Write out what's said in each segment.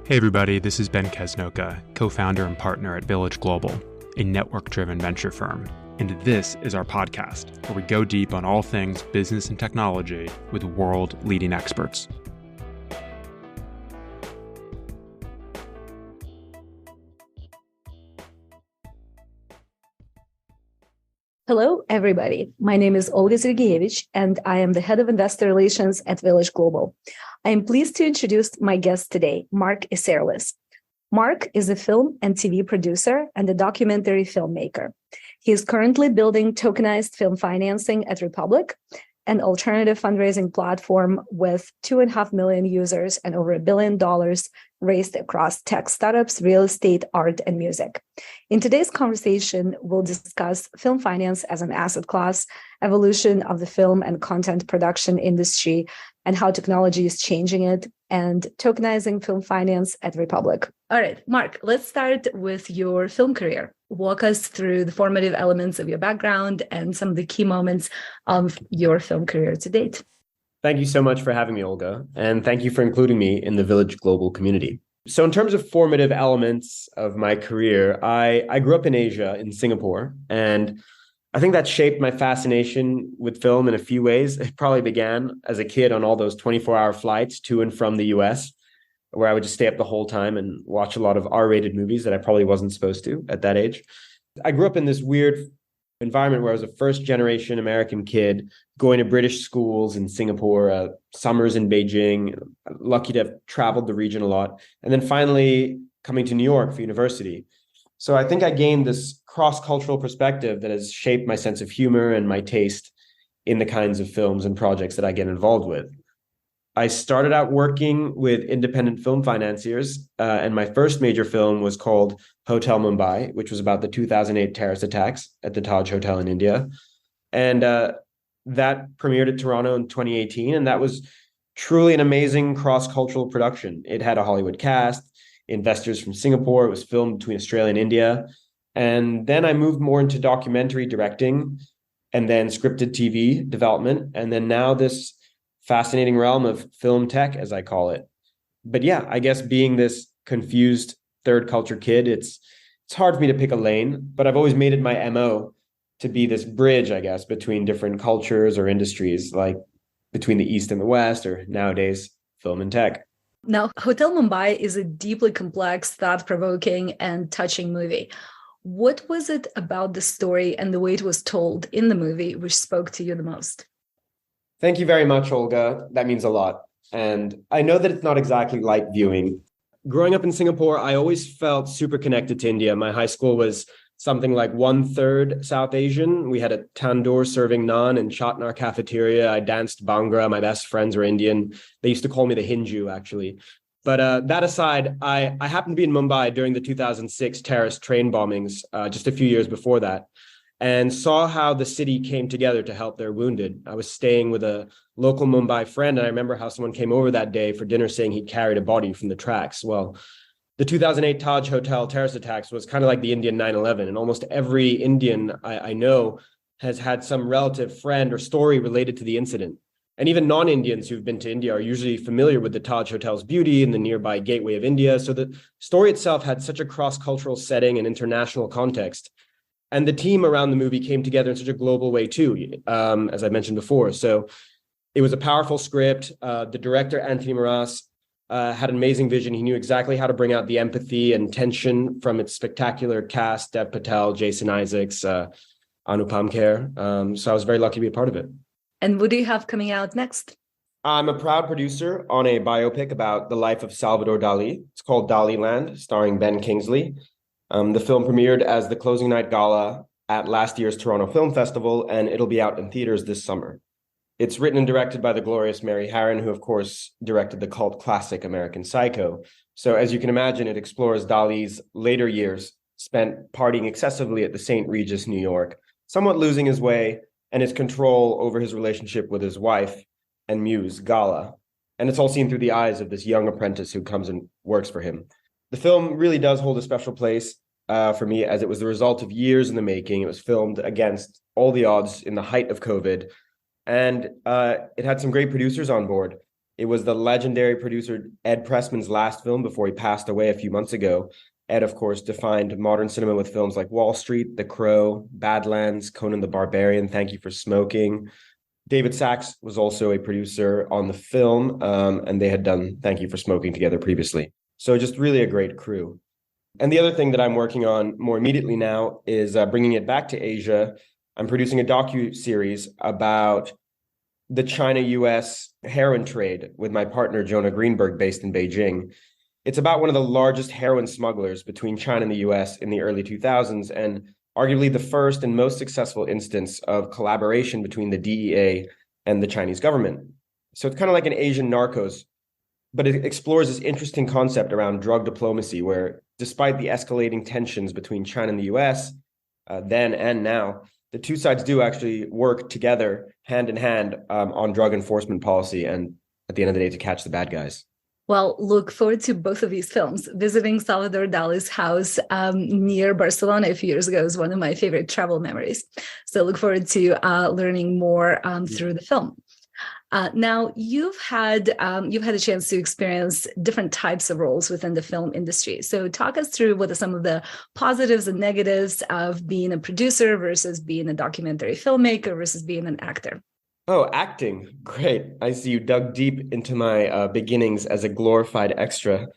Hey everybody, this is Ben Kesnoka, co-founder and partner at Village Global, a network-driven venture firm. And this is our podcast, where we go deep on all things business and technology with world-leading experts. Hello, everybody. My name is Olga Sergeyevich, and I am the head of investor relations at Village Global. I am pleased to introduce my guest today, Marc Iserlis. Marc is a film and TV producer and a documentary filmmaker. He is currently building tokenized film financing at Republic, an alternative fundraising platform with 2.5 million users and over $1 billion raised across tech startups, real estate, art, and music. In today's conversation, we'll discuss film finance as an asset class, evolution of the film and content production industry, and how technology is changing it, and tokenizing film finance at Republic. All right, Marc, let's start with your film career. Walk us through the formative elements of your background and some of the key moments of your film career to date. Thank you so much for having me, Olga, and thank you for including me in the Village Global community. So in terms of formative elements of my career, I grew up in Asia, in Singapore, and I think that shaped my fascination with film in a few ways. It probably began as a kid on all those 24-hour flights to and from the US, where I would just stay up the whole time and watch a lot of R-rated movies that I probably wasn't supposed to at that age. I grew up in this weird environment where I was a first-generation American kid going to British schools in Singapore, summers in Beijing, lucky to have traveled the region a lot, and then finally coming to New York for university. So I think I gained this cross-cultural perspective that has shaped my sense of humor and my taste in the kinds of films and projects that I get involved with. I started out working with independent film financiers, and my first major film was called Hotel Mumbai, which was about the 2008 terrorist attacks at the Taj Hotel in India. And that premiered at Toronto in 2018, and that was truly an amazing cross-cultural production. It had a Hollywood cast, investors from Singapore. It was filmed between Australia and India. And then I moved more into documentary directing and then scripted TV development. And then now this fascinating realm of film tech, as I call it. But yeah, I guess being this confused third culture kid, it's hard for me to pick a lane, but I've always made it my MO to be this bridge, I guess, between different cultures or industries, like between the East and the West, or nowadays, film and tech. Now, Hotel Mumbai is a deeply complex, thought-provoking, and touching movie. What was it about the story and the way it was told in the movie which spoke to you the most? Thank you very much, Olga. That means a lot. And I know that it's not exactly light viewing. Growing up in Singapore, I always felt super connected to India. My high school was something like 1/3 South Asian. We had a tandoor serving naan and chaat in our cafeteria. I danced Bhangra. My best friends were Indian. They used to call me the Hindu, actually. But that aside, I happened to be in Mumbai during the 2006 terrorist train bombings, just a few years before that, and saw how the city came together to help their wounded. I was staying with a local Mumbai friend, and I remember how someone came over that day for dinner saying he'd carried a body from the tracks. Well, the 2008 Taj Hotel terrorist attacks was kind of like the Indian 9/11, and almost every Indian I know has had some relative, friend, or story related to the incident. And even non-Indians who've been to India are usually familiar with the Taj Hotel's beauty and the nearby Gateway of India. So the story itself had such a cross-cultural setting and international context. And the team around the movie came together in such a global way too, as I mentioned before. So it was a powerful script. The director, Anthony Maras, had an amazing vision. He knew exactly how to bring out the empathy and tension from its spectacular cast, Dev Patel, Jason Isaacs, Anupam Kher. So I was very lucky to be a part of it. And what do you have coming out next? I'm a proud producer on a biopic about the life of Salvador Dali. It's called Dali Land, starring Ben Kingsley. The film premiered as the closing night gala at last year's Toronto Film Festival, and it'll be out in theaters this summer. It's written and directed by the glorious Mary Harron, who, of course, directed the cult classic American Psycho. So as you can imagine, it explores Dali's later years spent partying excessively at the St. Regis, New York, somewhat losing his way and his control over his relationship with his wife and muse, Gala. And it's all seen through the eyes of this young apprentice who comes and works for him. The film really does hold a special place for me, as it was the result of years in the making. It was filmed against all the odds in the height of COVID. And it had some great producers on board. It was the legendary producer Ed Pressman's last film before he passed away a few months ago. Ed, of course, defined modern cinema with films like Wall Street, The Crow, Badlands, Conan the Barbarian, Thank You for Smoking. David Sachs was also a producer on the film, and they had done Thank You for Smoking together previously. So just really a great crew. And the other thing that I'm working on more immediately now is bringing it back to Asia. I'm producing a docu-series about the China-US heroin trade with my partner, Jonah Greenberg, based in Beijing. It's about one of the largest heroin smugglers between China and the US in the early 2000s, and arguably the first and most successful instance of collaboration between the DEA and the Chinese government. So it's kind of like an Asian Narcos, but it explores this interesting concept around drug diplomacy, where despite the escalating tensions between China and the US, then and now, the two sides do actually work together hand in hand on drug enforcement policy and at the end of the day to catch the bad guys. Well, look forward to both of these films. Visiting Salvador Dali's house near Barcelona a few years ago is one of my favorite travel memories. So look forward to learning more through the film. Now, you've had a chance to experience different types of roles within the film industry. So talk us through what are some of the positives and negatives of being a producer versus being a documentary filmmaker versus being an actor. Oh, acting. Great. I see you dug deep into my beginnings as a glorified extra.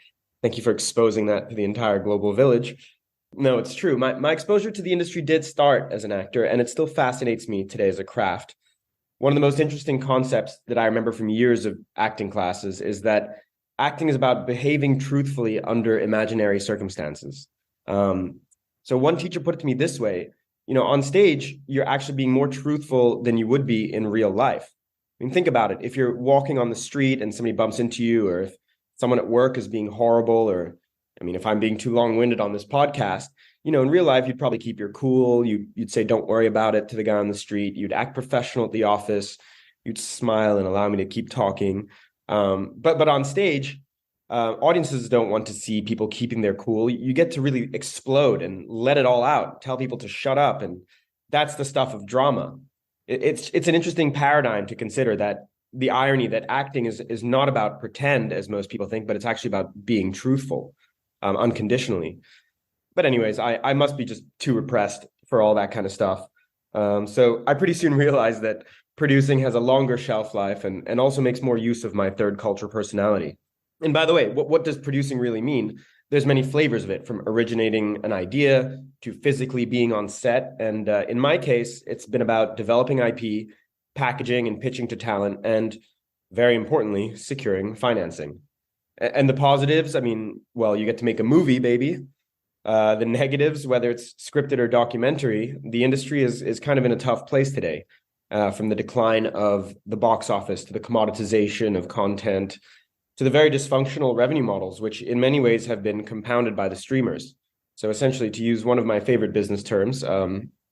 Thank you for exposing that to the entire global village. No, it's true. My exposure to the industry did start as an actor, and it still fascinates me today as a craft. One of the most interesting concepts that I remember from years of acting classes is that acting is about behaving truthfully under imaginary circumstances. So one teacher put it to me this way: on stage, you're actually being more truthful than you would be in real life. I mean, think about it. If you're walking on the street and somebody bumps into you, or if someone at work is being horrible, or, if I'm being too long-winded on this podcast, in real life, you'd probably keep your cool. You'd say, don't worry about it to the guy on the street. You'd act professional at the office. You'd smile and allow me to keep talking. But on stage, audiences don't want to see people keeping their cool. You get to really explode and let it all out, tell people to shut up. And that's the stuff of drama. It's an interesting paradigm to consider, that the irony that acting is not about pretend, as most people think, but it's actually about being truthful, unconditionally. But anyways, I must be just too repressed for all that kind of stuff. So I pretty soon realized that producing has a longer shelf life and also makes more use of my third culture personality. And by the way, what does producing really mean? There's many flavors of it, from originating an idea to physically being on set. And in my case, it's been about developing IP, packaging and pitching to talent, and very importantly, securing financing. And the positives, you get to make a movie, baby. The negatives, whether it's scripted or documentary, the industry is kind of in a tough place today, from the decline of the box office to the commoditization of content, to the very dysfunctional revenue models, which in many ways have been compounded by the streamers. So essentially, to use one of my favorite business terms,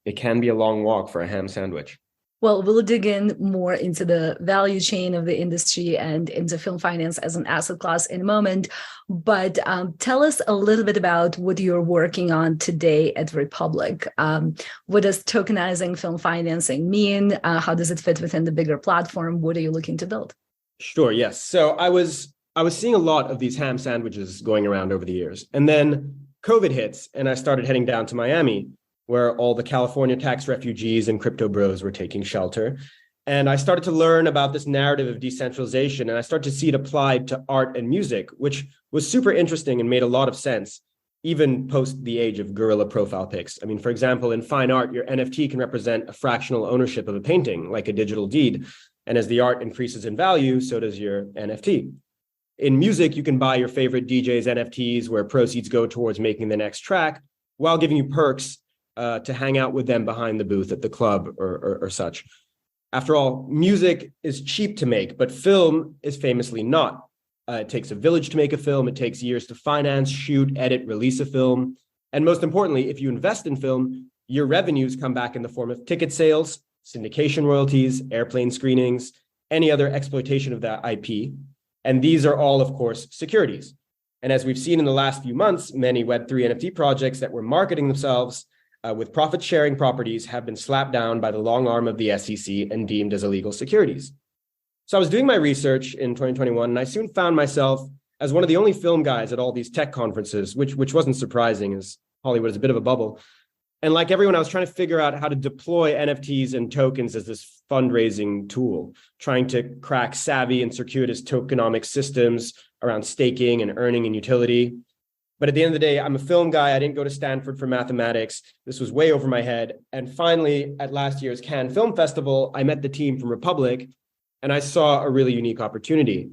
it can be a long walk for a ham sandwich. Well, we'll dig in more into the value chain of the industry and into film finance as an asset class in a moment. But tell us a little bit about what you're working on today at Republic. What does tokenizing film financing mean? How does it fit within the bigger platform? What are you looking to build? Sure, yes. So I was seeing a lot of these ham sandwiches going around over the years. And then COVID hits and I started heading down to Miami, where all the California tax refugees and crypto bros were taking shelter. And I started to learn about this narrative of decentralization, and I started to see it applied to art and music, which was super interesting and made a lot of sense, even post the age of guerrilla profile pics. For example, in fine art, your NFT can represent a fractional ownership of a painting, like a digital deed. And as the art increases in value, so does your NFT. In music, you can buy your favorite DJ's NFTs, where proceeds go towards making the next track, while giving you perks to hang out with them behind the booth at the club or such. After all, music is cheap to make, but film is famously not. It takes a village to make a film. It takes years to finance, shoot, edit, release a film. And most importantly, if you invest in film, your revenues come back in the form of ticket sales, syndication royalties, airplane screenings, any other exploitation of that IP. And these are all, of course, securities. And as we've seen in the last few months, many Web3 NFT projects that were marketing themselves with profit-sharing properties have been slapped down by the long arm of the SEC and deemed as illegal securities. So I was doing my research in 2021, and I soon found myself as one of the only film guys at all these tech conferences, which wasn't surprising, as Hollywood is a bit of a bubble. And like everyone, I was trying to figure out how to deploy NFTs and tokens as this fundraising tool, trying to crack savvy and circuitous tokenomics systems around staking and earning and utility. But at the end of the day, I'm a film guy. I didn't go to Stanford for mathematics. This was way over my head. And finally, at last year's Cannes Film Festival, I met the team from Republic, and I saw a really unique opportunity.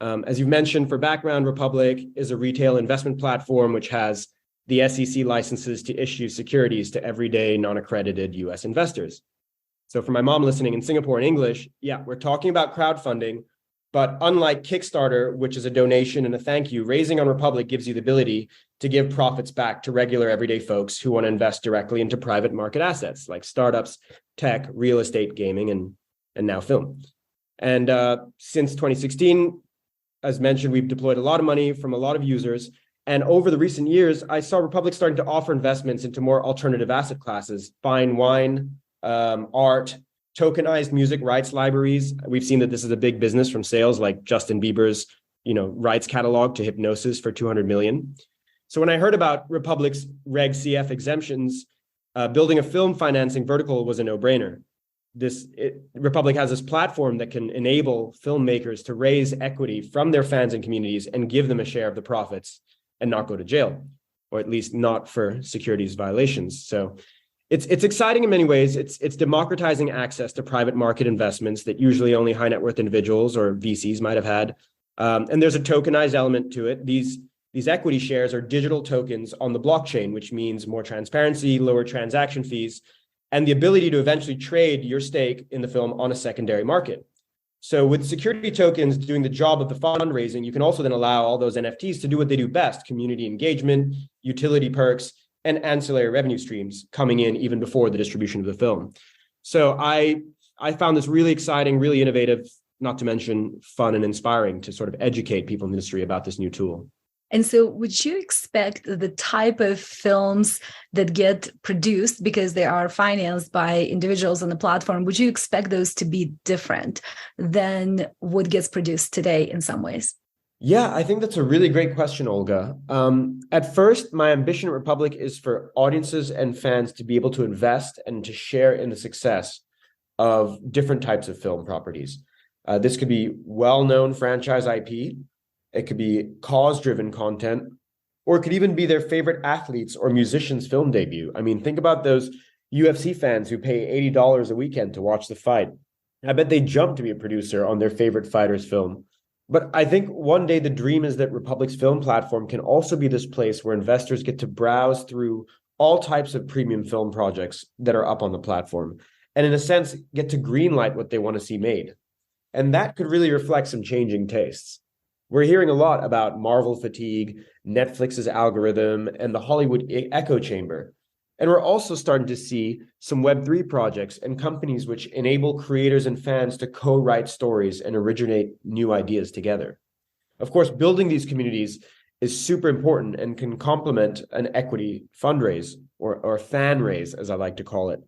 As you mentioned, for background, Republic is a retail investment platform which has the SEC licenses to issue securities to everyday non-accredited US investors. So for my mom listening in Singapore in English, yeah, we're talking about crowdfunding, but unlike Kickstarter, which is a donation and a thank you, raising on Republic gives you the ability to give profits back to regular everyday folks who want to invest directly into private market assets like startups, tech, real estate, gaming, and now film. And since 2016, as mentioned, we've deployed a lot of money from a lot of users. And over the recent years, I saw Republic starting to offer investments into more alternative asset classes, fine wine, art, tokenized music rights libraries. We've seen that this is a big business, from sales like Justin Bieber's, rights catalog to Hypnosis for 200 million. So when I heard about Republic's Reg CF exemptions, building a film financing vertical was a no-brainer. Republic has this platform that can enable filmmakers to raise equity from their fans and communities and give them a share of the profits and not go to jail, or at least not for securities violations. So it's exciting in many ways. It's democratizing access to private market investments that usually only high net worth individuals or VCs might have had. And there's a tokenized element to it. These equity shares are digital tokens on the blockchain, which means more transparency, lower transaction fees, and the ability to eventually trade your stake in the film on a secondary market. So with security tokens doing the job of the fundraising, you can also then allow all those NFTs to do what they do best: community engagement, utility perks, and ancillary revenue streams coming in even before the distribution of the film. So I found this really exciting, really innovative, not to mention fun and inspiring to sort of educate people in the industry about this new tool. And so would you expect the type of films that get produced, because they are financed by individuals on the platform, would you expect those to be different than what gets produced today in some ways? Yeah, I think that's a really great question, Olga. At first, my ambition at Republic is for audiences and fans to be able to invest and to share in the success of different types of film properties. This could be well-known franchise IP. It could be cause-driven content, or it could even be their favorite athletes or musicians' film debut. I mean, think about those UFC fans who pay $80 a weekend to watch the fight. I bet they jump to be a producer on their favorite fighter's film. But I think one day the dream is that Republic's film platform can also be this place where investors get to browse through all types of premium film projects that are up on the platform, and in a sense, get to greenlight what they want to see made. And that could really reflect some changing tastes. We're hearing a lot about Marvel fatigue, Netflix's algorithm, and the Hollywood echo chamber. And we're also starting to see some Web3 projects and companies which enable creators and fans to co-write stories and originate new ideas together. Of course, building these communities is super important and can complement an equity fundraise or fan raise, as I like to call it.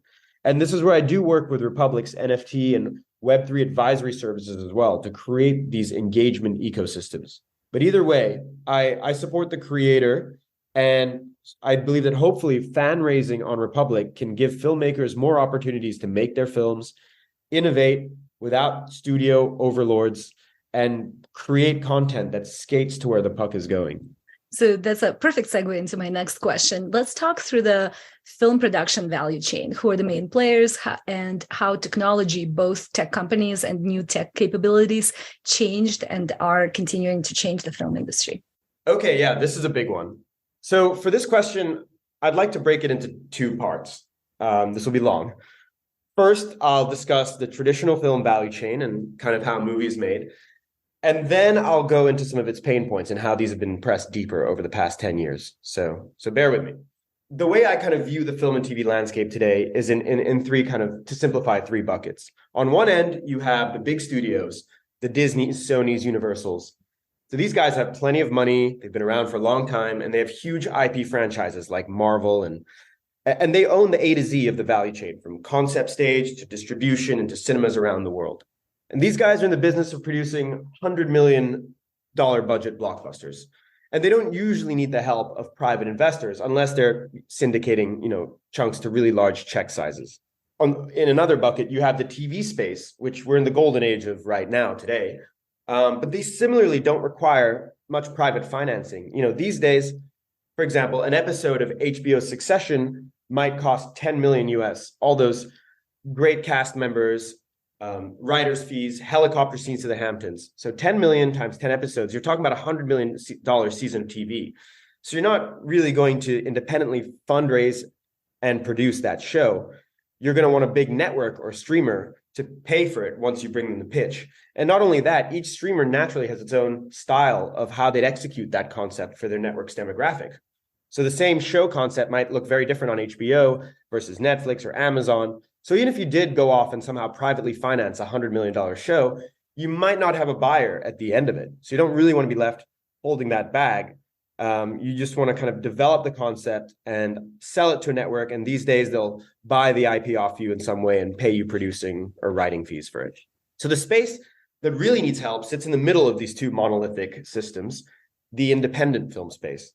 And this is where I do work with Republic's NFT and Web3 advisory services as well to create these engagement ecosystems. But either way, I support the creator, and I believe that hopefully fan raising on Republic can give filmmakers more opportunities to make their films, innovate without studio overlords, and create content that skates to where the puck is going. So that's a perfect segue into my next question. Let's talk through the film production value chain. Who are the main players, and how technology, both tech companies and new tech capabilities, changed and are continuing to change the film industry? Okay, yeah, this is a big one. So for this question, I'd like to break it into two parts. This will be long. First, I'll discuss the traditional film value chain and kind of how a movie is made. And then I'll go into some of its pain points and how these have been pressed deeper over the past 10 years. So bear with me. The way I kind of view the film and TV landscape today is in three, kind of, to simplify, three buckets. On one end, you have the big studios, the Disneys, Sonys, Universals. So these guys have plenty of money. They've been around for a long time, and they have huge IP franchises like Marvel, and they own the A to Z of the value chain, from concept stage to distribution and to cinemas around the world. And these guys are in the business of producing $100 million budget blockbusters. And they don't usually need the help of private investors unless they're syndicating, chunks to really large check sizes. In another bucket, you have the TV space, which we're in the golden age of right now today. But these similarly don't require much private financing. These days, for example, an episode of HBO's Succession might cost 10 million US. All those great cast members, writers' fees, helicopter scenes to the Hamptons. So 10 million times 10 episodes, you're talking about $100 million season of TV. So you're not really going to independently fundraise and produce that show. You're going to want a big network or streamer to pay for it once you bring them the pitch. And not only that, each streamer naturally has its own style of how they'd execute that concept for their network's demographic. So the same show concept might look very different on HBO versus Netflix or Amazon. So even if you did go off and somehow privately finance a $100 million show, you might not have a buyer at the end of it. So you don't really want to be left holding that bag. You just want to kind of develop the concept and sell it to a network. And these days they'll buy the IP off you in some way and pay you producing or writing fees for it. So the space that really needs help sits in the middle of these two monolithic systems, the independent film space.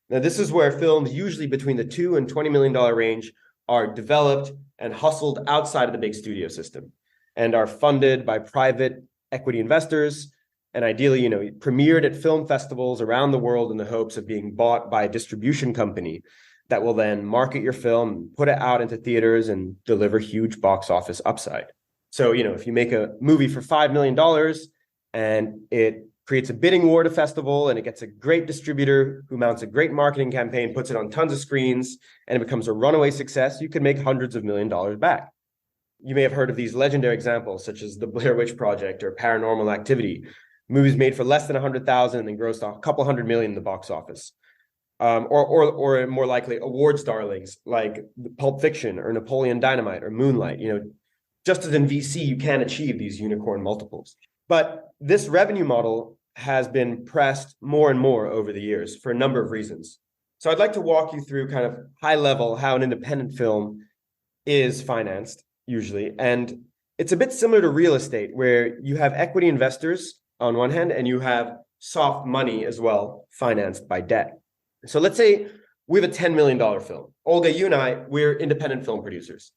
Now, this is where films usually between the $2 and $20 million range are developed and hustled outside of the big studio system and are funded by private equity investors and ideally, premiered at film festivals around the world in the hopes of being bought by a distribution company that will then market your film, put it out into theaters and deliver huge box office upside. So, if you make a movie for $5 million and it creates a bidding war at a festival and it gets a great distributor who mounts a great marketing campaign, puts it on tons of screens, and it becomes a runaway success, you could make hundreds of million dollars back. You may have heard of these legendary examples, such as the Blair Witch Project or Paranormal Activity, movies made for less than 100,000 and then grossed a couple hundred million in the box office. Or more likely awards darlings like Pulp Fiction or Napoleon Dynamite or Moonlight. Just as in VC, you can achieve these unicorn multiples. But this revenue model has been pressed more and more over the years for a number of reasons. So I'd like to walk you through kind of high level how an independent film is financed usually. And it's a bit similar to real estate where you have equity investors on one hand and you have soft money as well financed by debt. So let's say we have a $10 million film. Olga, you and I, we're independent film producers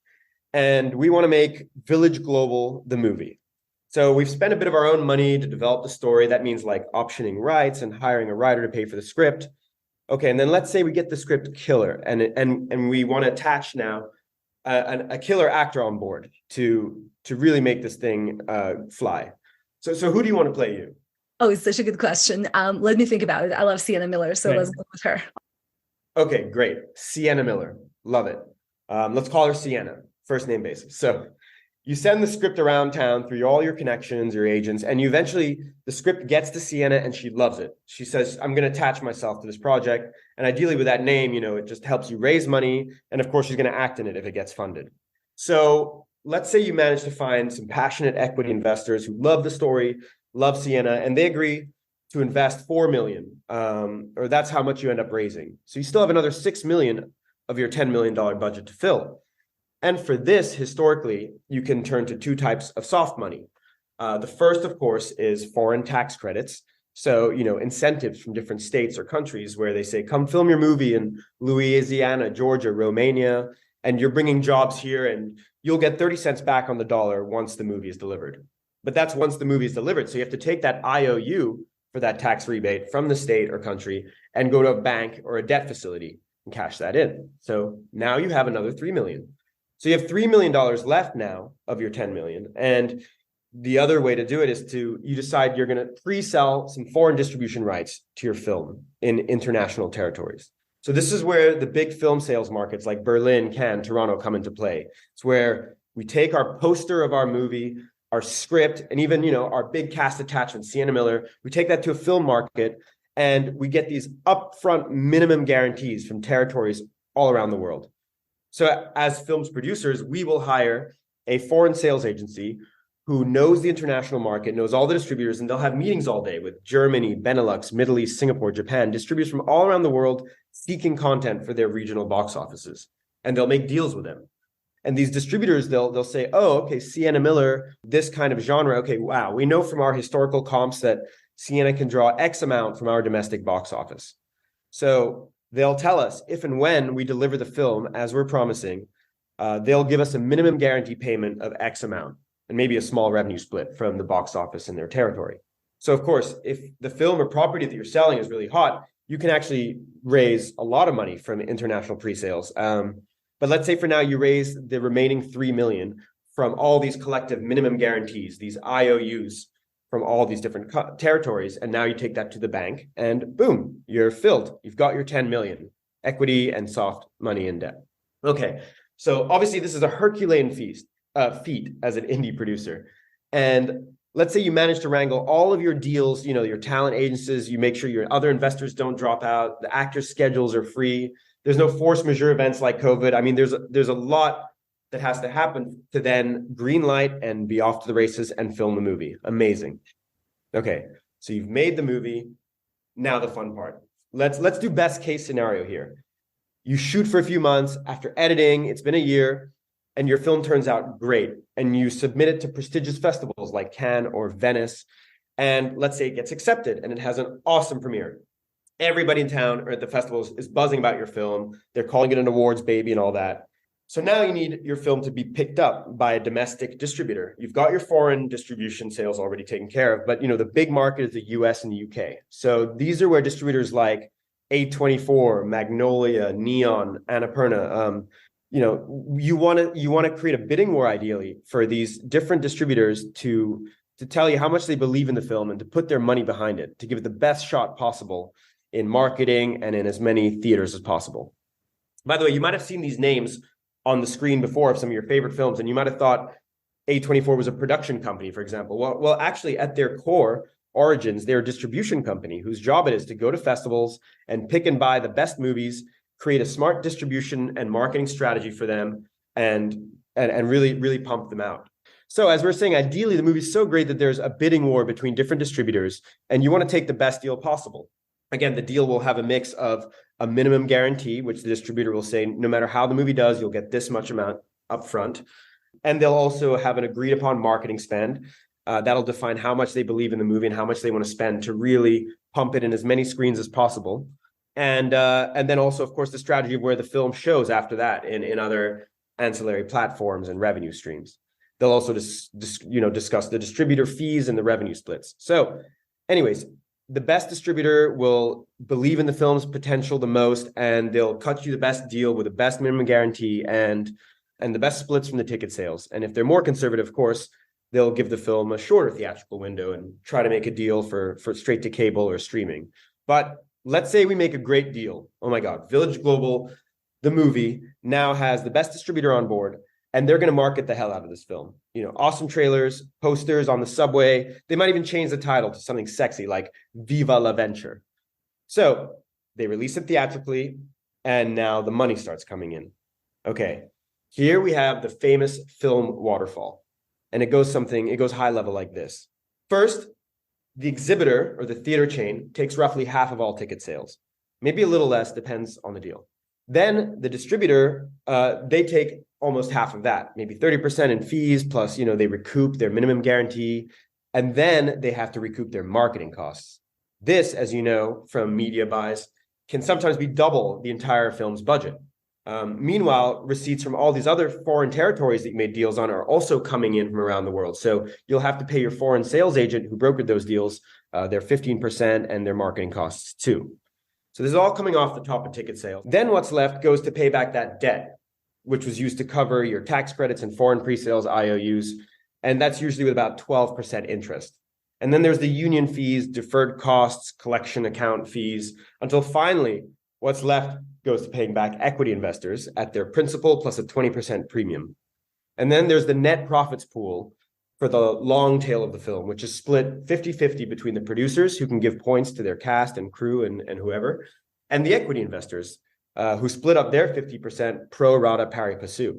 and we want to make Village Global the movie. So we've spent a bit of our own money to develop the story. That means like optioning rights and hiring a writer to pay for the script. Okay, and then let's say we get the script killer and we want to attach now a killer actor on board to really make this thing fly. So who do you want to play you? Oh, it's such a good question. Let me think about it. I love Sienna Miller, so Let's go with her. Okay, great. Sienna Miller. Love it. Let's call her Sienna, first name basis. So you send the script around town through all your connections, your agents, and the script gets to Sienna and she loves it. She says, I'm going to attach myself to this project. And ideally with that name, it just helps you raise money. And of course, she's going to act in it if it gets funded. So let's say you manage to find some passionate equity investors who love the story, love Sienna, and they agree to invest $4 million, or that's how much you end up raising. So you still have another $6 million of your $10 million budget to fill. And for this, historically, you can turn to two types of soft money. The first, of course, is foreign tax credits. So, incentives from different states or countries where they say, come film your movie in Louisiana, Georgia, Romania, and you're bringing jobs here and you'll get 30 cents back on the dollar once the movie is delivered. But that's once the movie is delivered. So you have to take that IOU for that tax rebate from the state or country and go to a bank or a debt facility and cash that in. So now you have another $3 million. So you have $3 million left now of your 10 million. And the other way to do it is you decide you're going to pre-sell some foreign distribution rights to your film in international territories. So this is where the big film sales markets like Berlin, Cannes, Toronto come into play. It's where we take our poster of our movie, our script, and even, our big cast attachment, Sienna Miller, we take that to a film market and we get these upfront minimum guarantees from territories all around the world. So as films producers, we will hire a foreign sales agency who knows the international market, knows all the distributors, and they'll have meetings all day with Germany, Benelux, Middle East, Singapore, Japan, distributors from all around the world seeking content for their regional box offices. And they'll make deals with them. And these distributors, they'll say, oh, okay, Sienna Miller, this kind of genre. Okay, wow, we know from our historical comps that Sienna can draw X amount from our domestic box office. So they'll tell us if and when we deliver the film, as we're promising, they'll give us a minimum guarantee payment of X amount and maybe a small revenue split from the box office in their territory. So, of course, if the film or property that you're selling is really hot, you can actually raise a lot of money from international pre-sales. But let's say for now you raise the remaining 3 million from all these collective minimum guarantees, these IOUs from all these different territories, and now you take that to the bank, and boom, you're filled. You've got your 10 million equity and soft money in debt. Okay, so obviously this is a Herculean feat as an indie producer, and let's say you manage to wrangle all of your deals, your talent agencies, you make sure your other investors don't drop out, the actors' schedules are free. There's no force majeure events like COVID. I mean, there's a lot that has to happen to then green light and be off to the races and film the movie. Amazing. Okay, so you've made the movie. Now the fun part. Let's do best case scenario here. You shoot for a few months. After editing, it's been a year, and your film turns out great. And you submit it to prestigious festivals like Cannes or Venice. And let's say it gets accepted and it has an awesome premiere. Everybody in town or at the festivals is buzzing about your film. They're calling it an awards baby and all that. So now you need your film to be picked up by a domestic distributor. You've got your foreign distribution sales already taken care of, but the big market is the US and the UK. So these are where distributors like A24, Magnolia, Neon, Annapurna, you want to create a bidding war ideally for these different distributors to tell you how much they believe in the film and to put their money behind it, to give it the best shot possible in marketing and in as many theaters as possible. By the way, you might have seen these names on the screen before of some of your favorite films, and you might have thought A24 was a production company, for example. Well, actually, at their core origins, they're a distribution company whose job it is to go to festivals and pick and buy the best movies, create a smart distribution and marketing strategy for them, and really, really pump them out. So as we're saying, ideally, the movie's so great that there's a bidding war between different distributors, and you want to take the best deal possible. Again, the deal will have a mix of a minimum guarantee, which the distributor will say, no matter how the movie does, you'll get this much amount upfront. And they'll also have an agreed upon marketing spend. That'll define how much they believe in the movie and how much they want to spend to really pump it in as many screens as possible. And then also, of course, the strategy of where the film shows after that in other ancillary platforms and revenue streams. They'll also discuss the distributor fees and the revenue splits. So anyways, the best distributor will believe in the film's potential the most, and they'll cut you the best deal with the best minimum guarantee and the best splits from the ticket sales. And if they're more conservative, of course, they'll give the film a shorter theatrical window and try to make a deal for straight to cable or streaming. But let's say we make a great deal. Oh my God, Village Global, the movie, now has the best distributor on board, and they're going to market the hell out of this film. Awesome trailers, posters on the subway. They might even change the title to something sexy like Viva la Venture. So they release it theatrically, and now the money starts coming in. Okay, here we have the famous film waterfall, and it goes high level like this. First, the exhibitor or the theater chain takes roughly half of all ticket sales, maybe a little less, depends on the deal. Then the distributor, they take almost half of that, maybe 30% in fees, plus, they recoup their minimum guarantee, and then they have to recoup their marketing costs. This, as you know, from media buys, can sometimes be double the entire film's budget. Meanwhile, receipts from all these other foreign territories that you made deals on are also coming in from around the world. So you'll have to pay your foreign sales agent who brokered those deals their 15% and their marketing costs too. So this is all coming off the top of ticket sales. Then what's left goes to pay back that debt, which was used to cover your tax credits and foreign pre-sales IOUs. And that's usually with about 12% interest. And then there's the union fees, deferred costs, collection account fees, until finally what's left goes to paying back equity investors at their principal plus a 20% premium. And then there's the net profits pool for the long tail of the film, which is split 50-50 between the producers who can give points to their cast and crew and whoever, and the equity investors who split up their 50% pro rata pari passu.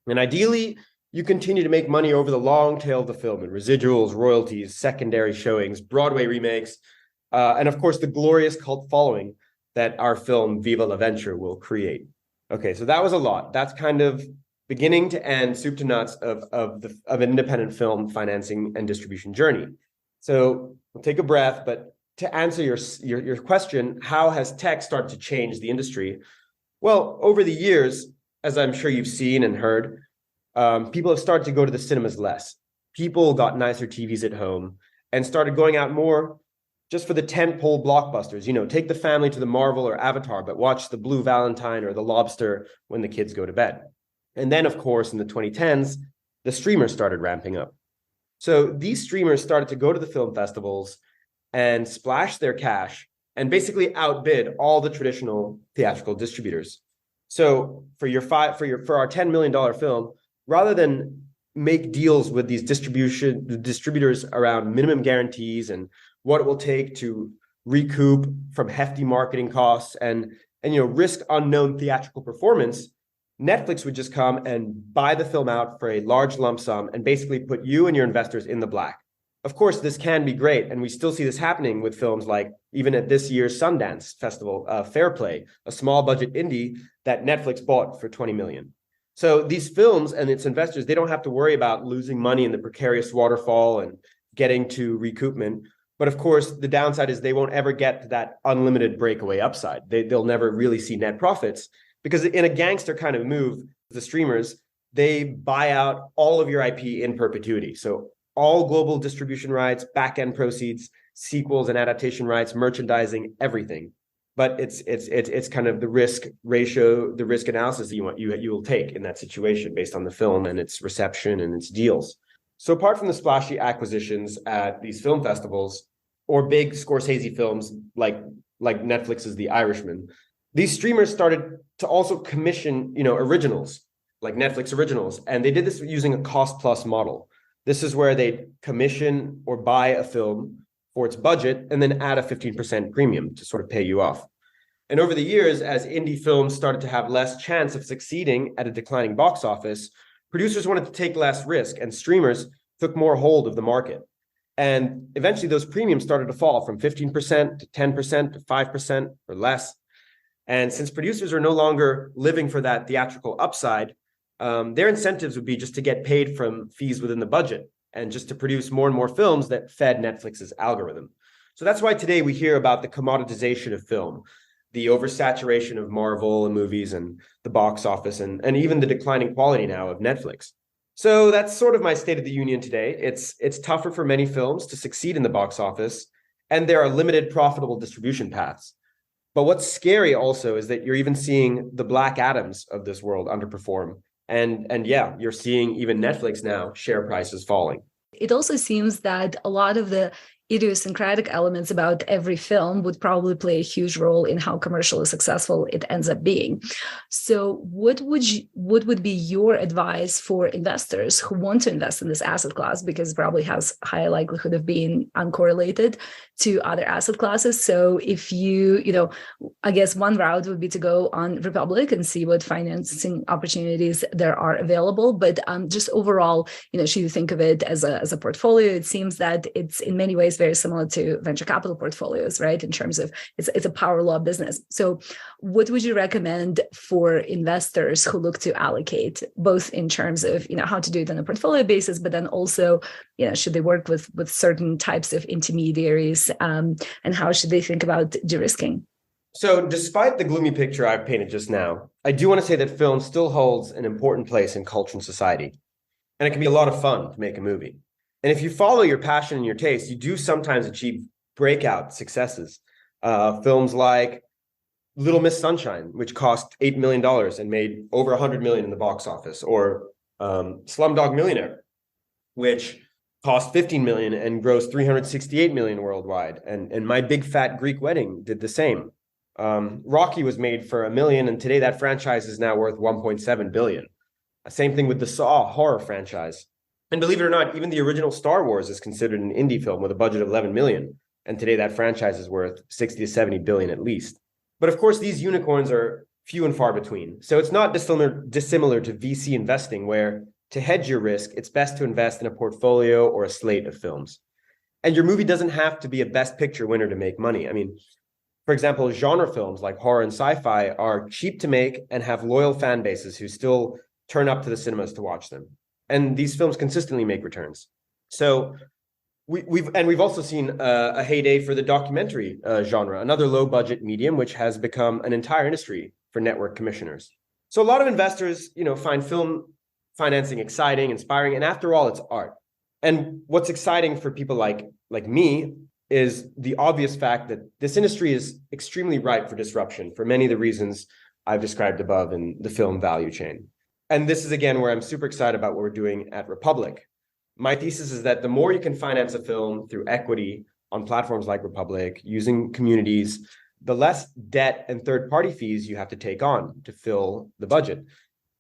And ideally, you continue to make money over the long tail of the film in residuals, royalties, secondary showings, Broadway remakes, and of course, the glorious cult following that our film Viva la Venture will create. Okay, so that was a lot. That's kind of beginning to end, soup to nuts of an independent film financing and distribution journey. So we'll take a breath, but to answer your question, how has tech started to change the industry? Well, over the years, as I'm sure you've seen and heard, people have started to go to the cinemas less. People got nicer TVs at home and started going out more just for the tentpole blockbusters. Take the family to the Marvel or Avatar, but watch the Blue Valentine or the Lobster when the kids go to bed. And then, of course, in the 2010s, the streamers started ramping up. So these streamers started to go to the film festivals and splash their cash and basically outbid all the traditional theatrical distributors. So for our $10 million film, rather than make deals with these distributors around minimum guarantees and what it will take to recoup from hefty marketing costs and risk unknown theatrical performance, Netflix would just come and buy the film out for a large lump sum and basically put you and your investors in the black. Of course, this can be great, and we still see this happening with films like, even at this year's Sundance Festival, Fair Play, a small budget indie that Netflix bought for $20 million. So these films and its investors, they don't have to worry about losing money in the precarious waterfall and getting to recoupment. But of course, the downside is they won't ever get to that unlimited breakaway upside. They'll never really see net profits, because in a gangster kind of move, the streamers, they buy out all of your IP in perpetuity. So all global distribution rights, back-end proceeds, sequels and adaptation rights, merchandising, everything. But it's kind of the risk ratio, the risk analysis that you will take in that situation based on the film and its reception and its deals. So apart from the splashy acquisitions at these film festivals or big Scorsese films like Netflix's The Irishman, these streamers started to also commission, originals, like Netflix originals. And they did this using a cost plus model. This is where they commission or buy a film for its budget and then add a 15% premium to sort of pay you off. And over the years, as indie films started to have less chance of succeeding at a declining box office, producers wanted to take less risk and streamers took more hold of the market. And eventually those premiums started to fall from 15% to 10% to 5% or less. And since producers are no longer living for that theatrical upside, their incentives would be just to get paid from fees within the budget and just to produce more and more films that fed Netflix's algorithm. So that's why today we hear about the commoditization of film, the oversaturation of Marvel and movies and the box office and even the declining quality now of Netflix. So that's sort of my State of the Union today. It's tougher for many films to succeed in the box office, and there are limited profitable distribution paths. But what's scary also is that you're even seeing the Black Adams of this world underperform. And yeah, you're seeing even Netflix now, share prices falling. It also seems that a lot of the idiosyncratic elements about every film would probably play a huge role in how commercially successful it ends up being. So what would be your advice for investors who want to invest in this asset class, because it probably has higher likelihood of being uncorrelated to other asset classes? So if I guess one route would be to go on Republic and see what financing opportunities there are available. But just overall, should you think of it as a portfolio? It seems that it's in many ways very similar to venture capital portfolios, right? In terms of it's a power law business. So what would you recommend for investors who look to allocate, both in terms of, how to do it on a portfolio basis, but then also, should they work with certain types of intermediaries, and how should they think about de-risking? So despite the gloomy picture I've painted just now, I do want to say that film still holds an important place in culture and society. And it can be a lot of fun to make a movie. And if you follow your passion and your taste, you do sometimes achieve breakout successes. Films like Little Miss Sunshine, which cost $8 million and made over $100 million in the box office, or Slumdog Millionaire, which cost $15 million and grossed $368 million worldwide. And My Big Fat Greek Wedding did the same. Rocky was made for $1 million, and today that franchise is now worth $1.7 billion. Same thing with the Saw horror franchise. And believe it or not, even the original Star Wars is considered an indie film with a budget of $11 million. And today that franchise is worth 60 to 70 billion at least. But of course, these unicorns are few and far between. So it's not dissimilar to VC investing, where to hedge your risk, it's best to invest in a portfolio or a slate of films. And your movie doesn't have to be a best picture winner to make money. I mean, for example, genre films like horror and sci-fi are cheap to make and have loyal fan bases who still turn up to the cinemas to watch them. And these films consistently make returns. So we've also seen a heyday for the documentary genre, another low budget medium, which has become an entire industry for network commissioners. So a lot of investors, find film financing exciting, inspiring, and after all, it's art. And what's exciting for people like me is the obvious fact that this industry is extremely ripe for disruption for many of the reasons I've described above in the film value chain. And this is, again, where I'm super excited about what we're doing at Republic. My thesis is that the more you can finance a film through equity on platforms like Republic, using communities, the less debt and third-party fees you have to take on to fill the budget.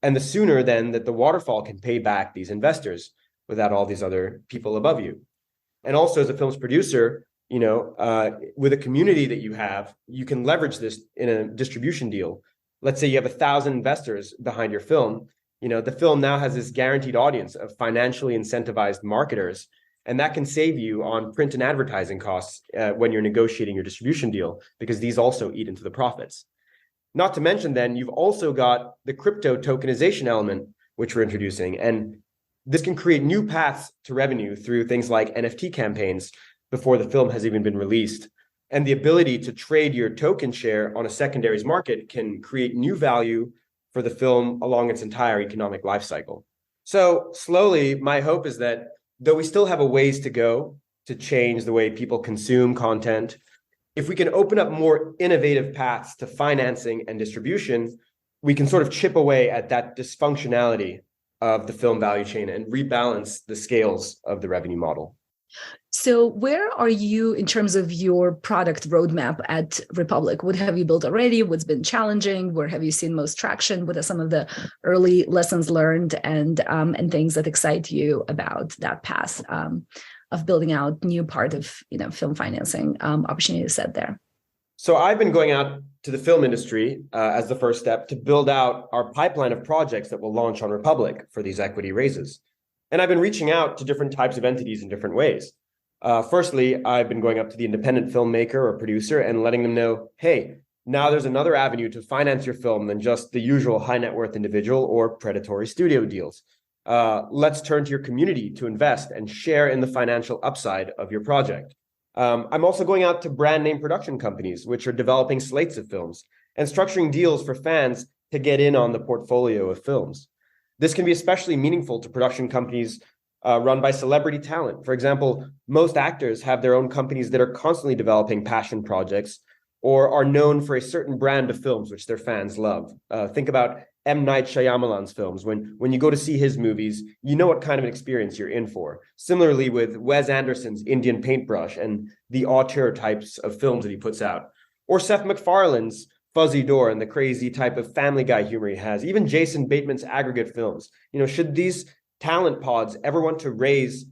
And the sooner then that the waterfall can pay back these investors without all these other people above you. And also as a film's producer, with a community that you have, you can leverage this in a distribution deal. Let's say you have 1,000 investors behind your film. The film now has this guaranteed audience of financially incentivized marketers, and that can save you on print and advertising costs when you're negotiating your distribution deal, because these also eat into the profits. Not to mention then, you've also got the crypto tokenization element, which we're introducing. And this can create new paths to revenue through things like NFT campaigns before the film has even been released. And the ability to trade your token share on a secondaries market can create new value for the film along its entire economic life cycle. So slowly, my hope is that though we still have a ways to go to change the way people consume content, if we can open up more innovative paths to financing and distribution, we can sort of chip away at that dysfunctionality of the film value chain and rebalance the scales of the revenue model. So where are you in terms of your product roadmap at Republic? What have you built already? What's been challenging? Where have you seen most traction? What are some of the early lessons learned and things that excite you about that path of building out new part of film financing opportunity set there? So I've been going out to the film industry as the first step to build out our pipeline of projects that will launch on Republic for these equity raises. And I've been reaching out to different types of entities in different ways. Firstly, I've been going up to the independent filmmaker or producer and letting them know, hey, now there's another avenue to finance your film than just the usual high net worth individual or predatory studio deals. Let's turn to your community to invest and share in the financial upside of your project. I'm also going out to brand name production companies, which are developing slates of films and structuring deals for fans to get in on the portfolio of films. This can be especially meaningful to production companies run by celebrity talent. For example, most actors have their own companies that are constantly developing passion projects or are known for a certain brand of films which their fans love. Think about M. Night Shyamalan's films. When you go to see his movies, you know what kind of an experience you're in for. Similarly with Wes Anderson's Indian Paintbrush and the auteur types of films that he puts out. Or Seth MacFarlane's Fuzzy Door and the crazy type of Family Guy humor he has. Even Jason Bateman's aggregate films. Should these talent pods ever want to raise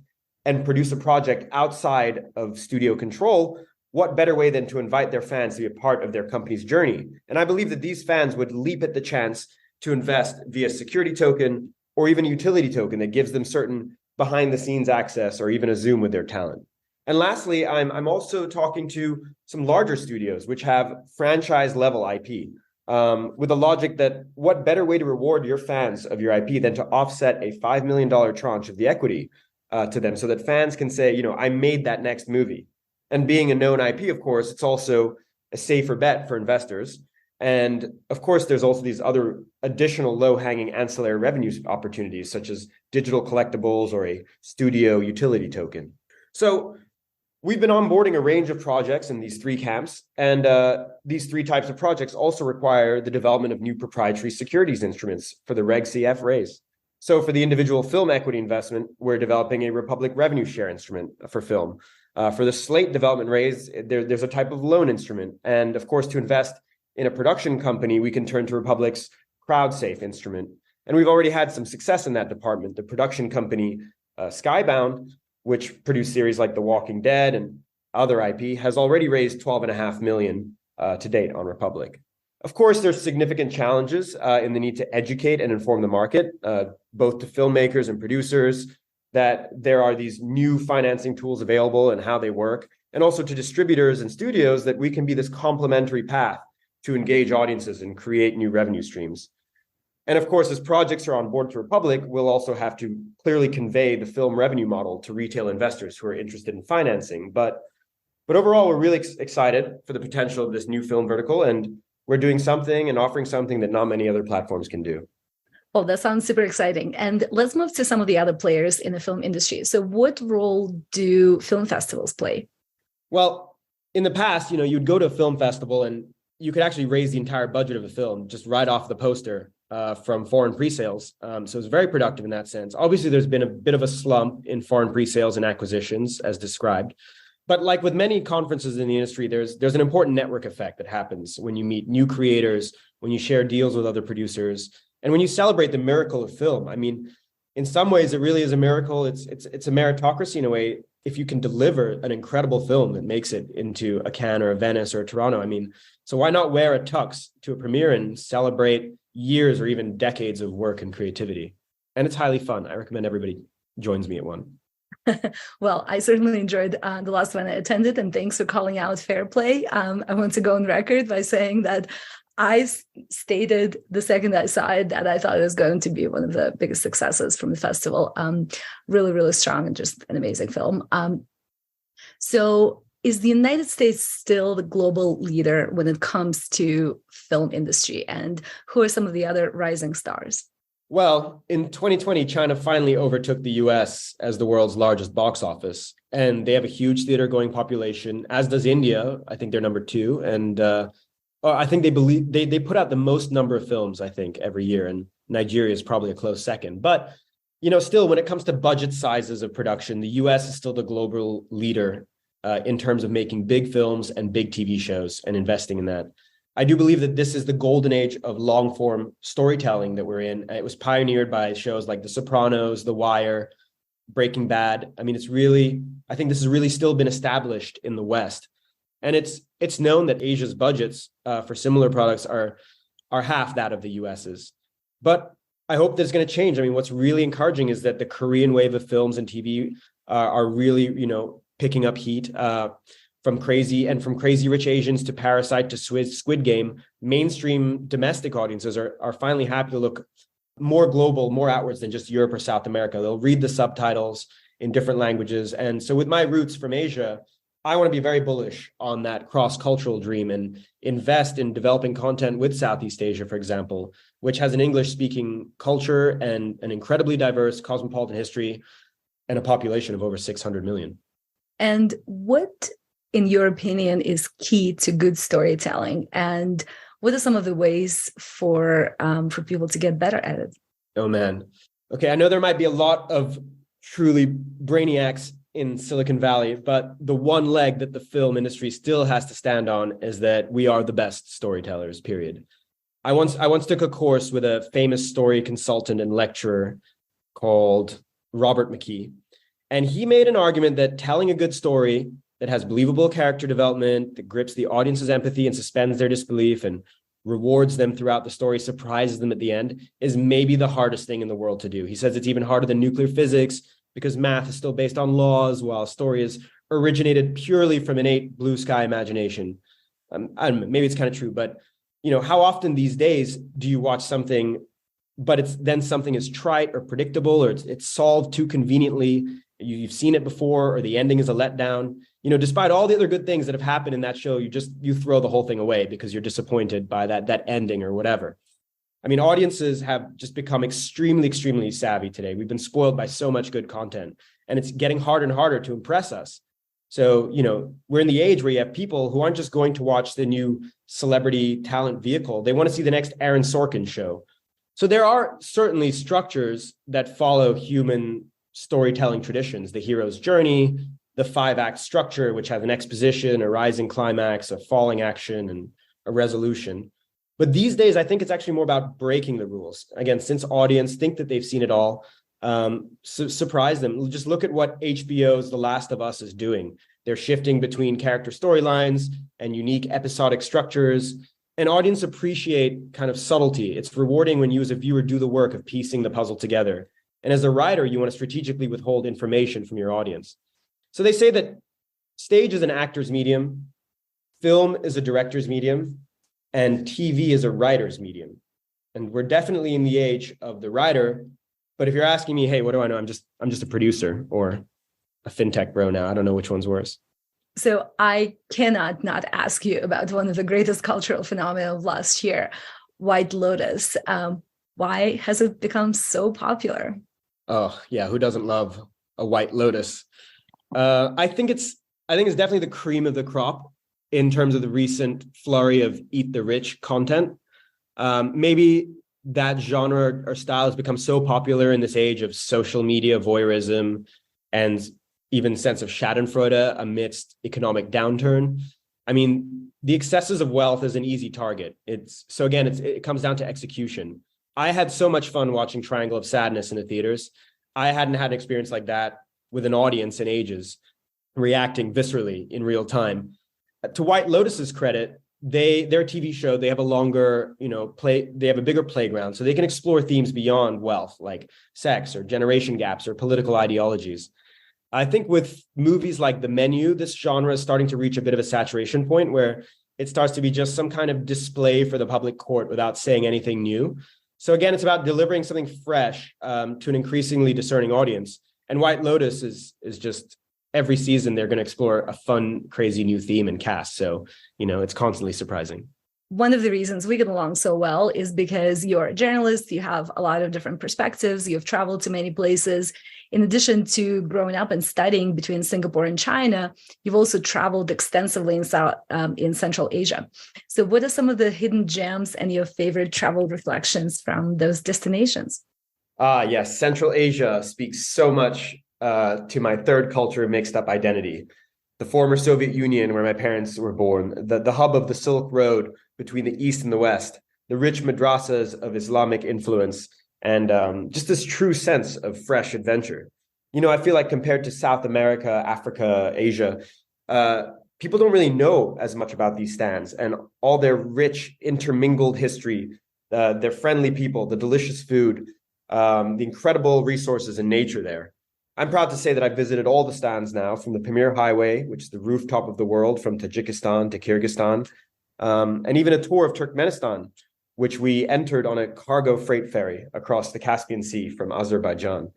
and produce a project outside of studio control, what better way than to invite their fans to be a part of their company's journey? And I believe that these fans would leap at the chance to invest via security token or even a utility token that gives them certain behind the scenes access or even a Zoom with their talent. And lastly, I'm also talking to some larger studios which have franchise level IP with the logic that what better way to reward your fans of your IP than to offset a $5 million tranche of the equity to them so that fans can say, I made that next movie. And being a known IP, of course, it's also a safer bet for investors. And of course, there's also these other additional low-hanging ancillary revenue opportunities, such as digital collectibles or a studio utility token. So we've been onboarding a range of projects in these three camps, and these three types of projects also require the development of new proprietary securities instruments for the Reg CF raise. So for the individual film equity investment, we're developing a Republic revenue share instrument for film. For the slate development raise, there's a type of loan instrument. And of course, to invest in a production company, we can turn to Republic's CrowdSafe instrument. And we've already had some success in that department. The production company Skybound, which produced series like The Walking Dead and other IP, has already raised $12.5 million to date on Republic. Of course, there's significant challenges in the need to educate and inform the market, both to filmmakers and producers, that there are these new financing tools available and how they work, and also to distributors and studios that we can be this complementary path to engage audiences and create new revenue streams. And of course, as projects are on board to Republic, we'll also have to clearly convey the film revenue model to retail investors who are interested in financing. But overall, we're really excited for the potential of this new film vertical, and we're doing something and offering something that not many other platforms can do. Oh, that sounds super exciting. And let's move to some of the other players in the film industry. So what role do film festivals play? Well, in the past, you'd go to a film festival and you could actually raise the entire budget of a film just right off the poster from foreign pre-sales. So it's very productive in that sense. Obviously, there's been a bit of a slump in foreign pre-sales and acquisitions as described. But like with many conferences in the industry, there's an important network effect that happens when you meet new creators, when you share deals with other producers, and when you celebrate the miracle of film. I mean, in some ways, it really is a miracle. It's a meritocracy in a way. If you can deliver an incredible film that makes it into a Cannes or a Venice or a Toronto, I mean, so why not wear a tux to a premiere and celebrate years or even decades of work and creativity? And it's highly fun. I recommend everybody joins me at one. Well, I certainly enjoyed the last one I attended, and thanks for calling out Fair Play. I want to go on record by saying that I stated the second I saw it that I thought it was going to be one of the biggest successes from the festival. Really, really strong and just an amazing film. So is the United States still the global leader when it comes to film industry? And who are some of the other rising stars? Well, in 2020, China finally overtook the US as the world's largest box office. And they have a huge theater-going population, as does India. I think they're number 2. And I think they put out the most number of films, I think, every year. And Nigeria is probably a close second. But, still, when it comes to budget sizes of production, the US is still the global leader in terms of making big films and big TV shows and investing in that. I do believe that this is the golden age of long form storytelling that we're in. It was pioneered by shows like The Sopranos, The Wire, Breaking Bad. I mean, I think this has really still been established in the West. And it's known that Asia's budgets for similar products are half that of the US's. But I hope that's going to change. I mean, what's really encouraging is that the Korean wave of films and TV are really, picking up heat. From Crazy Rich Asians to Parasite to Squid Game, mainstream domestic audiences are finally happy to look more global, more outwards than just Europe or South America. They'll read the subtitles in different languages. And so with my roots from Asia, I want to be very bullish on that cross-cultural dream and invest in developing content with Southeast Asia, for example, which has an English-speaking culture and an incredibly diverse cosmopolitan history and a population of over 600 million. And what, in your opinion, is key to good storytelling? And what are some of the ways for people to get better at it? Oh, man. Okay, I know there might be a lot of truly brainiacs in Silicon Valley, but the one leg that the film industry still has to stand on is that we are the best storytellers, period. I once took a course with a famous story consultant and lecturer called Robert McKee, and he made an argument that telling a good story that has believable character development, that grips the audience's empathy and suspends their disbelief and rewards them throughout the story, surprises them at the end, is maybe the hardest thing in the world to do. He says it's even harder than nuclear physics because math is still based on laws, while a story is originated purely from innate blue sky imagination. I don't know, maybe it's kind of true, but how often these days do you watch something, but then something is trite or predictable, or it's solved too conveniently, you've seen it before, or the ending is a letdown. Despite all the other good things that have happened in that show, you throw the whole thing away because you're disappointed by that ending or whatever. I mean, audiences have just become extremely, extremely savvy today. We've been spoiled by so much good content, and it's getting harder and harder to impress us. So, we're in the age where you have people who aren't just going to watch the new celebrity talent vehicle. They want to see the next Aaron Sorkin show. So there are certainly structures that follow human storytelling traditions, the hero's journey, the 5-act structure, which has an exposition, a rising climax, a falling action, and a resolution. But these days, I think it's actually more about breaking the rules. Again, since audience think that they've seen it all, surprise them. Just look at what HBO's The Last of Us is doing. They're shifting between character storylines and unique episodic structures. And audience appreciate kind of subtlety. It's rewarding when you as a viewer do the work of piecing the puzzle together. And as a writer, you want to strategically withhold information from your audience. So they say that stage is an actor's medium, film is a director's medium, and TV is a writer's medium. And we're definitely in the age of the writer. But if you're asking me, hey, what do I know? I'm just a producer or a fintech bro now. I don't know which one's worse. So I cannot not ask you about one of the greatest cultural phenomena of last year, White Lotus. Why has it become so popular? Oh yeah, who doesn't love a White Lotus? I think it's definitely the cream of the crop in terms of the recent flurry of eat the rich content. Maybe that genre or style has become so popular in this age of social media voyeurism and even sense of schadenfreude amidst economic downturn. I mean, the excesses of wealth is an easy target. It comes down to execution. I had so much fun watching Triangle of Sadness in the theaters. I hadn't had an experience like that with an audience in ages, reacting viscerally in real time. To White Lotus's credit, their TV show, they have a longer, they have a bigger playground, so they can explore themes beyond wealth, like sex or generation gaps or political ideologies. I think with movies like The Menu, this genre is starting to reach a bit of a saturation point where it starts to be just some kind of display for the public court without saying anything new. So again, it's about delivering something fresh to an increasingly discerning audience. And White Lotus is just every season they're going to explore a fun, crazy new theme and cast. So, it's constantly surprising. One of the reasons we get along so well is because you're a journalist, you have a lot of different perspectives, you've traveled to many places. In addition to growing up and studying between Singapore and China, you've also traveled extensively in Central Asia. So what are some of the hidden gems and your favorite travel reflections from those destinations? Yes, Central Asia speaks so much to my third culture mixed up identity. The former Soviet Union, where my parents were born, the hub of the Silk Road between the East and the West, the rich madrasas of Islamic influence, and just this true sense of fresh adventure. I feel like compared to South America, Africa, Asia, people don't really know as much about these stands and all their rich intermingled history, their friendly people, the delicious food, the incredible resources and nature there. I'm proud to say that I've visited all the stands now, from the Pamir Highway, which is the rooftop of the world from Tajikistan to Kyrgyzstan, and even a tour of Turkmenistan, which we entered on a cargo freight ferry across the Caspian Sea from Azerbaijan.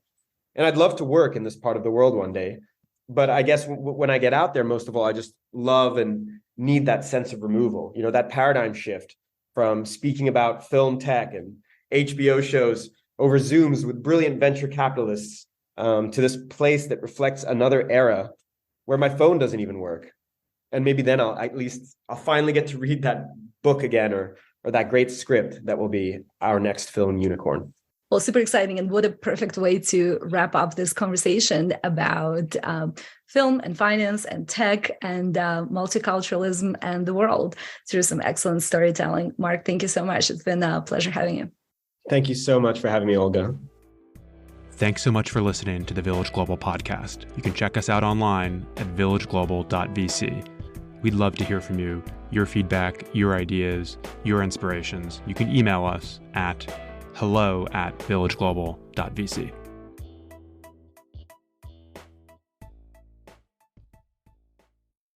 And I'd love to work in this part of the world one day. But I guess when I get out there, most of all, I just love and need that sense of removal, that paradigm shift from speaking about film tech and HBO shows over Zooms with brilliant venture capitalists to this place that reflects another era where my phone doesn't even work. And maybe then I'll finally get to read that book again or that great script that will be our next film unicorn. Well, super exciting. And what a perfect way to wrap up this conversation about film and finance and tech and multiculturalism and the world through some excellent storytelling. Marc, thank you so much. It's been a pleasure having you. Thank you so much for having me, Olga. Thanks so much for listening to the Village Global podcast. You can check us out online at villageglobal.vc. We'd love to hear from you, your feedback, your ideas, your inspirations. You can email us at hello@villageglobal.vc.